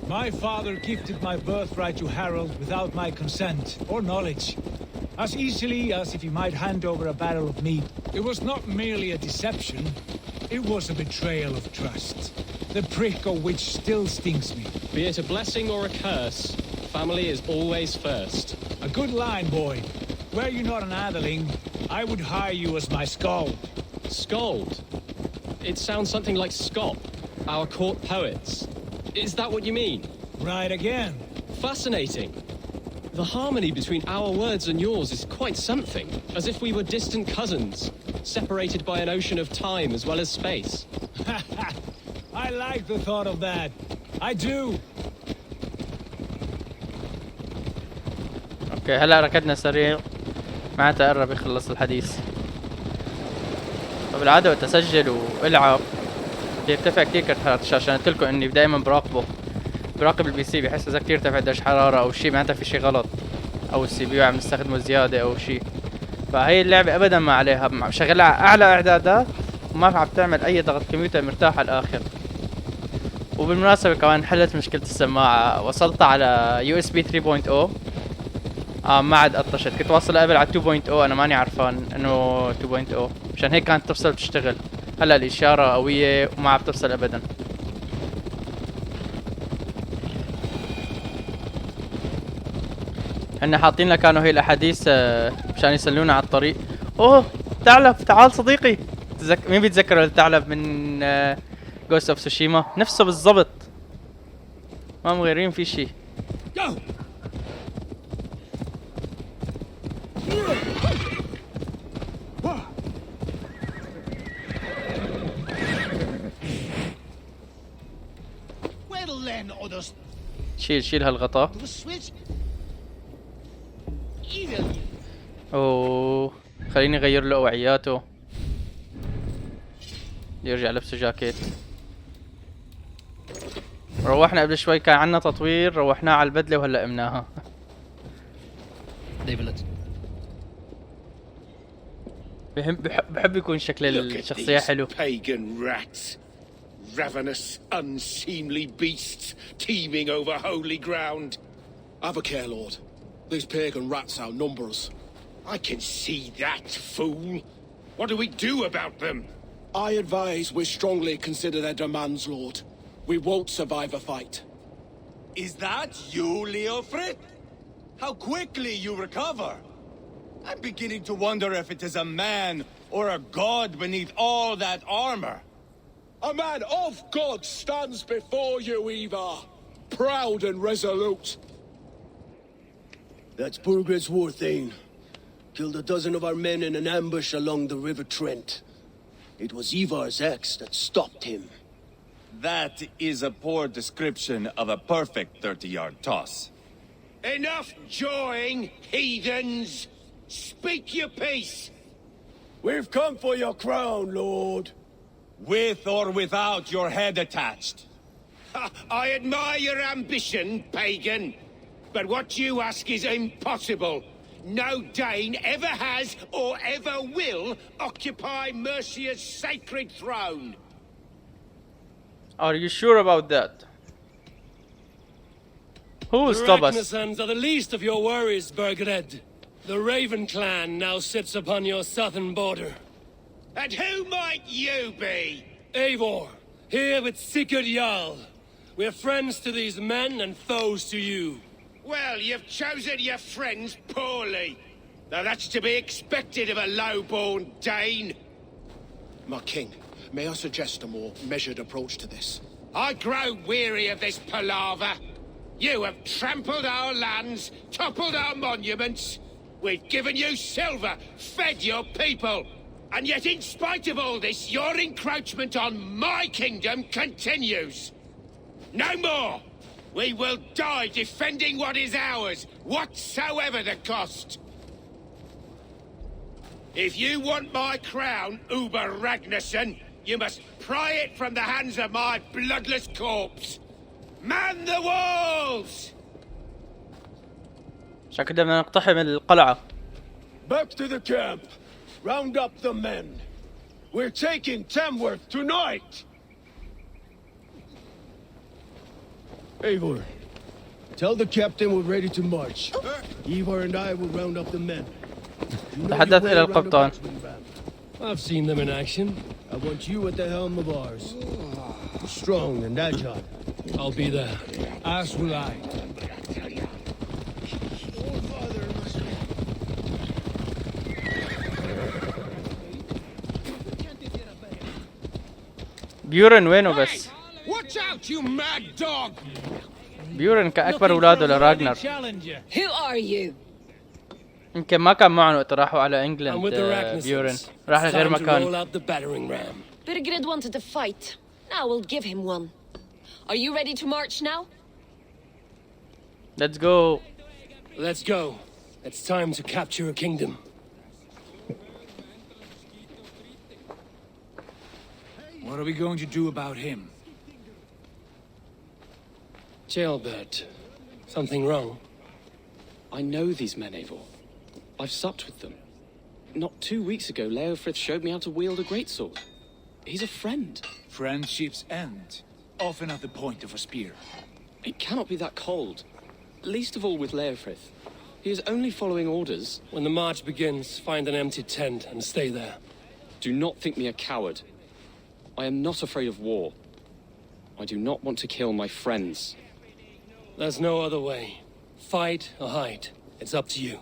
My father gifted my birthright to Harold without my consent or knowledge. As easily as if he might hand over a barrel of meat. It was not merely a deception. It was a betrayal of trust. The prick of which still stings me. Be it a blessing or a curse, family is always first. A good line, boy. Were you not an atheling, I would hire you as my skald. Skald? It sounds something like Scott, our court poets. Is that what you mean? Right again. Fascinating. The harmony between our words and yours is quite something. As if we were distant cousins, separated by an ocean of time as well as space. I like the thought of that. I do. اوكي هلا ركضنا سريع معناتها قرب يخلص الحديث. فبالعادة وقت اسجل والعب بيرتفع كتير كرت حرارة الشاشة. انا قلتلكوا اني دايما براقب البي سي بحس اذا كتير ارتفع درجة حرارة او شي معناتها في شي غلط او السي بي يو عم نستخدمه زيادة او شي. فهي اللعبة ابدا ما عليها شغلها اعلى اعدادات وما عم تعمل اي ضغط كمبيوتر مرتاح على الاخر. وبالمناسبة كمان حلت مشكلة السماعة. وصلت على USB 3.0 ما عاد قطشت. كنت واصل قبل على 2.0 انا ماني عرفان انه 2.0 مشان هيك كانت تفصل وتشتغل. هلا الاشارة قوية وما عم تفصل ابدا. هن حاطين لك كانوا هي الاحاديث مشان يسلونا على الطريق. اوه ثعلب تعال صديقي. مين بيتذكر الثعلب من جوست اوف سوشيما؟ نفسه بالضبط ما مغيرين في شيء. شيل هالغطاء. اوه خليني اغير له اوعياته يرجع لبسه جاكيت. روحنا قبل شوي كان عنا تطوير روحناه على البدلة وهلا قمناها. بحب يكون شكل الشخصية حلو. Pagan rats, ravenous, unseemly beasts teeming over holy ground. Have a care, Lord. These pagan rats outnumber us. I can see that, fool. What do we do about them? I advise we strongly consider their demands, Lord. We won't survive a fight. Is that you, Leofrid? How quickly you recover! I'm beginning to wonder if it is a man or a god beneath all that armor. A man of God stands before you, Ivar. Proud and resolute. That's Burgred's Warthane. Killed a dozen of our men in an ambush along the River Trent. It was Ivar's axe that stopped him. That is a poor description of a perfect 30-yard toss. Enough jawing, heathens! Speak your piece! We've come for your crown, Lord. With or without your head attached. I admire your ambition, pagan. But what you ask is impossible. No Dane ever has or ever will occupy Mercia's sacred throne. Are you sure about that? Who will stop us? The Ragnarsons are the least of your worries, Burgred. The Raven clan now sits upon your southern border. And who might you be? Eivor, here with Sigurd Jarl. We're friends to these men and foes to you. Well, you've chosen your friends poorly. Now that's to be expected of a low-born Dane. My king, may I suggest a more measured approach to this? I grow weary of this palaver. You have trampled our lands, toppled our monuments. We've given you silver, fed your people. And yet in spite of all this, your encroachment on my kingdom continues. No more! We will die defending what is ours, whatsoever the cost. If you want my crown, Uber Ragnarsson, you must pry it from the hands of my bloodless corpse. Man the walls! شكلنا بدنا نقتحم القلعة. Back to the camp. Round up the men. We're taking Tamworth tonight. Eivor, tell the captain we're ready to march. Eivor and I will round up the men. تحدث إلى القبطان. I've seen them in action. I want you at the helm of ours. Strong and agile. I'll be there. As will I. بيورن وينه بس؟ Watch out, you mad dog! بيورن كأكبر أولاده لراغنر. Who are you? يمكن ما كان معهم وقت راحوا على انجلند. بيورن راح لغير مكان. Birgred wanted to fight. Now we'll give him one. Are you ready to march now? Let's go. Let's go. It's time to capture a kingdom. What are we going to do about him? Ceolbert, something wrong? I know these men, Eivor. I've supped with them. Not 2 weeks ago, Leofrith showed me how to wield a greatsword. He's a friend. Friendships end, often at the point of a spear. It cannot be that cold. Least of all with Leofrith. He is only following orders. When the march begins, find an empty tent and stay there. Do not think me a coward. I am not afraid of war. I do not want to kill my friends. There's no other way. Fight or hide. It's up to you.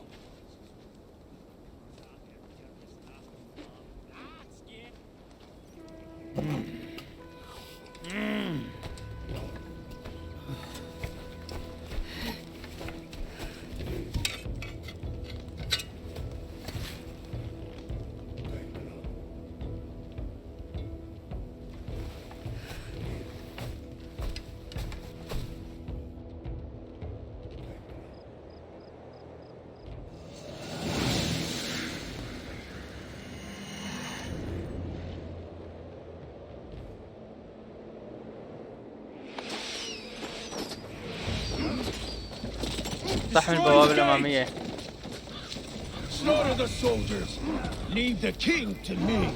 افتح من البوابة الأمامية. Slaughter the soldiers. Leave the king to me.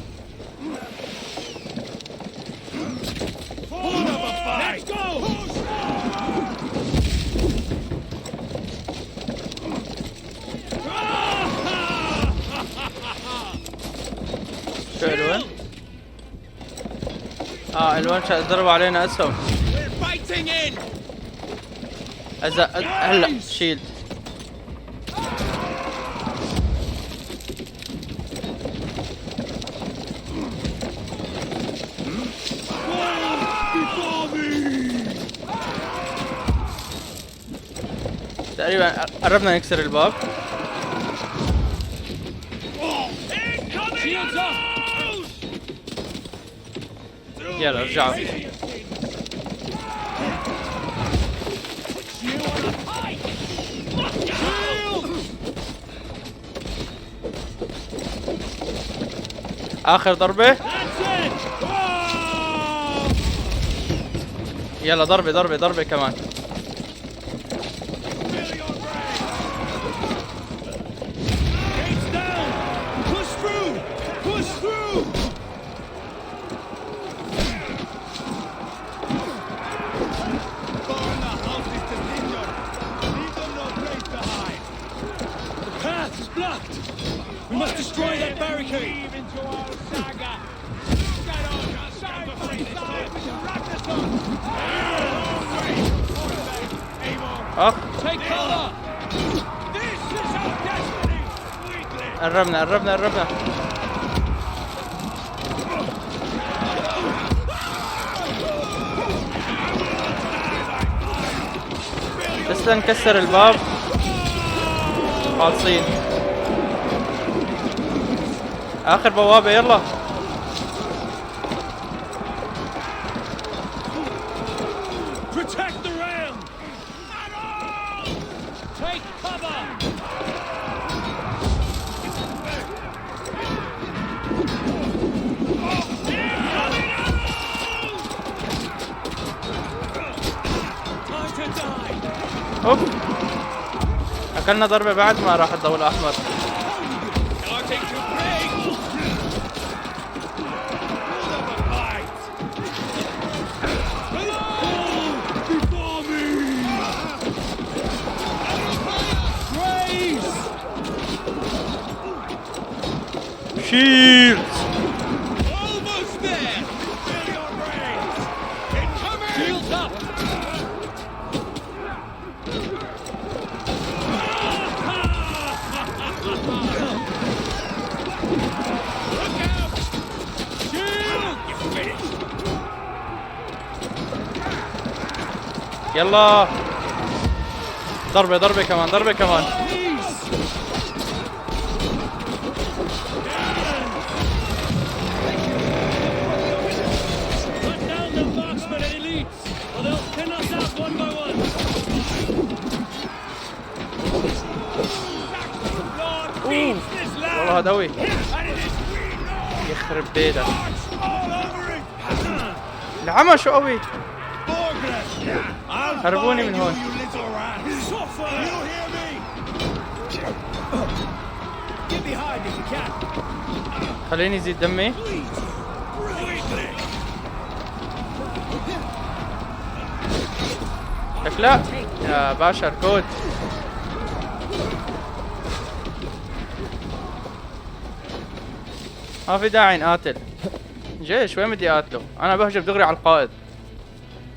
Let's go! شو الوان؟ الوان ضربوا علينا اسهم. We're fighting in. هلا شيلد. تقريبا قربنا نكسر الباب. يلا ارجعوا. آخر ضربة. يلا ضربة كمان. We must destroy that barricade! Into our saga. اخ Take cover! This is our destiny! Weakling! قربنا بس نكسر الباب خالصين. اخر بوابة يلا. Protect the ram! Take cover! Time to die! اوف اكلنا ضربة بعد ما راح الضوء الاحمر. Starting to break! Before me! Grace! Shields! Almost there! Feel your brains! Incoming! Shields up! Look out! Shield! You're finished! يلا ضربة كمان. Cut down the marksmen and elites, or they'll pin us out one by one. Lord feeds this land. والله هدوي And it is we know. يخرب بيتك. All over it. العمى شو قوي. Borgreth, I'll هربوني find من you, هون. you little rats. Suffer. You hear me? Get behind if you can. خليني يزيد دمي. لك لا يا باشا اركض. ما في داعي نقاتل. جيش وين بدي اقاتله؟ انا بهجم دغري على القائد.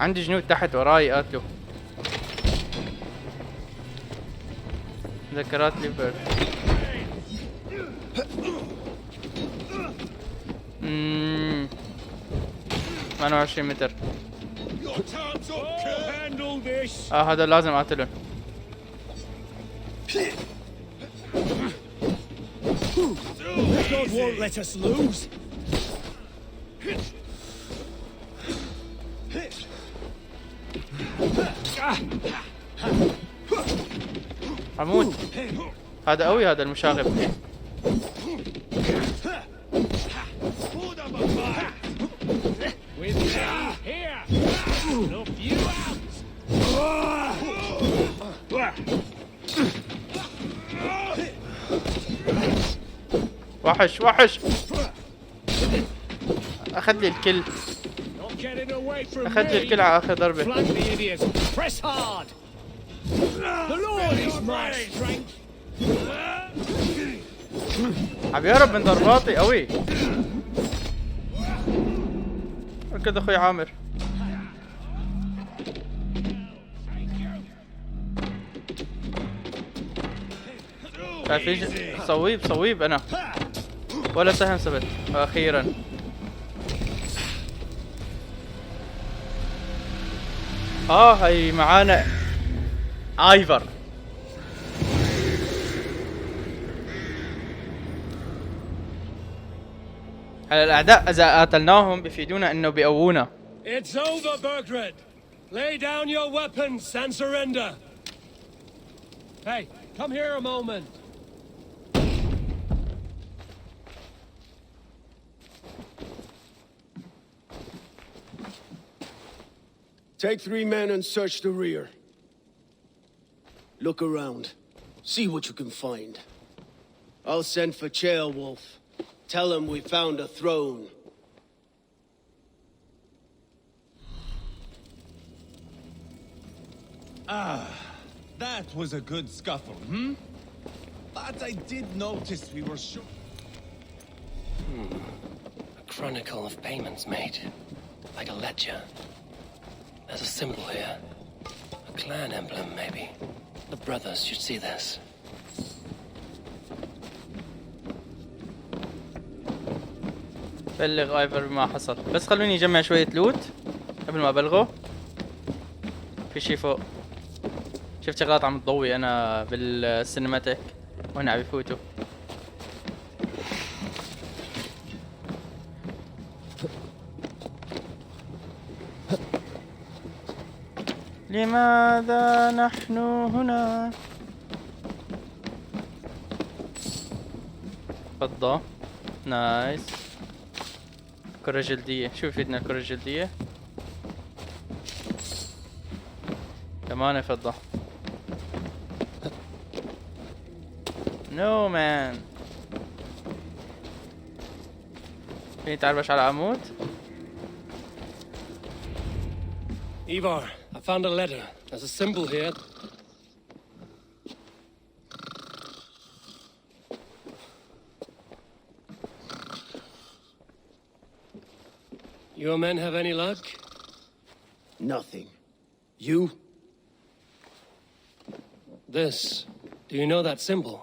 عندي جنود تحت وراي يقاتلوا. ذكرات ليبرت. 28 متر. هذا لازم اقتله. God won't let us lose. اموت. هذا قوي هذا المشاغب. With me here. No few out. وحش اخذ لي الكل. Not getting away from اخذ لي الكل على اخر ضربة. Flank the idiots. Press hard. The Lord is my strength. عم يهرب من ضرباتي قوي. ركض اخوي عامر. شايفين صويب انا ولا سهم ثبت. اخيرا هاي معانا ايفر. هلا الاعداء اذا قاتلناهم بيفيدونا انه بيقوونا. It's over, Burgred. Lay down your weapons and surrender. Hey, come here a moment. Take 3 men and search the rear. Look around. See what you can find. I'll send for Chaelwolf. Tell him we found a throne. That was a good scuffle, But I did notice we were short. A chronicle of payments made. Like a ledger. There's a symbol here. A clan emblem, maybe. The brothers should see this. بلغ ايفر بما حصل. بس خلوني اجمع شوية لوت قبل ما ابلغه. في شي فوق. شفت شغلات عم تضوي انا بالسينماتيك وهنا عم يفوتوا. لماذا نحن هنا؟ فضة نايس. كرة جلدية، شو يفيدنا الكرة الجلدية؟ كمان فضة. نو مان. فيني تعربش على عمود؟ Ivar, I found a letter. There's a symbol here. Your men have any luck? Nothing. You? This. Do you know that symbol?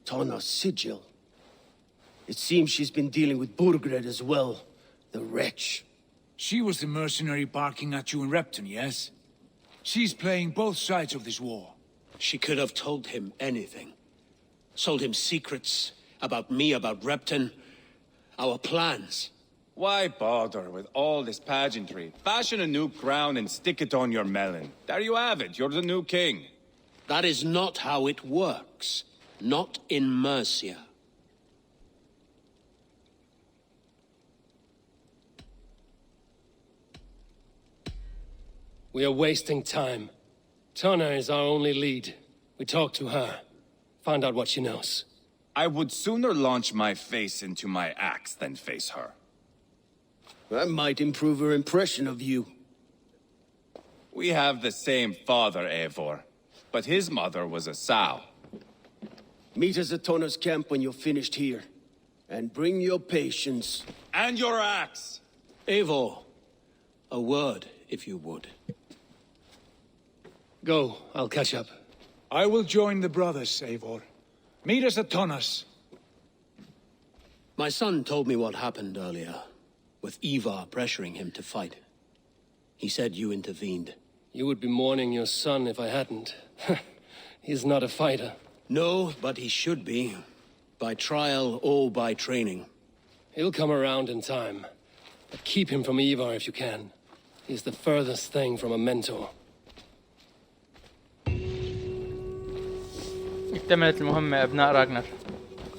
Tana's sigil. It seems she's been dealing with Burgred as well. The wretch. She was the mercenary barking at you in Repton, yes? She's playing both sides of this war. She could have told him anything. Sold him secrets about me, about Repton, our plans. Why bother with all this pageantry? Fashion a new crown and stick it on your melon. There you have it, you're the new king. That is not how it works. Not in Mercia. We are wasting time. Tana is our only lead. We talk to her. Find out what she knows. I would sooner launch my face into my axe than face her. That might improve her impression of you. We have the same father, Eivor. But his mother was a sow. Meet us at Tana's camp when you're finished here. And bring your patience. And your axe! Eivor, a word, if you would. Go, I'll catch up. I will join the brothers, Eivor. Meet us at Tonas. My son told me what happened earlier, with Ivar pressuring him to fight. He said you intervened. You would be mourning your son if I hadn't. He's not a fighter. No, but he should be. By trial or by training. He'll come around in time. But keep him from Ivar if you can. He's the furthest thing from a mentor. اكتملت المهمة ابناء راغنر.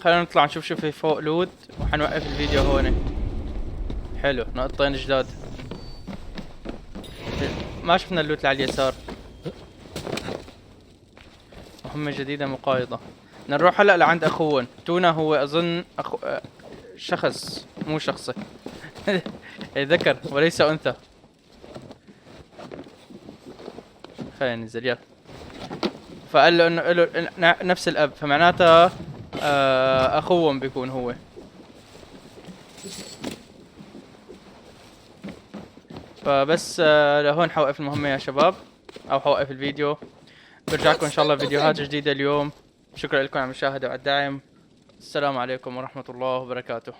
خلينا نطلع نشوف شو في فوق لود وحنوقف الفيديو هون. حلو، نقطتين جداد. ما شفنا اللوت اللي على اليسار. مهمة جديدة مقايضة. بدنا نروح هلا لعند اخوون. تونا هو اظن شخص مو شخصي. ذكر وليس انثى. خلينا ننزل يلا. فقال له انه له نفس الاب، فمعناتها اخوهم بيكون هو. فبس لهون حوقف المهمة يا شباب، او حوقف الفيديو. برجعكم ان شاء الله فيديوهات جديدة اليوم. شكرا لكم على المشاهدة وعلى الدعم. السلام عليكم ورحمة الله وبركاته.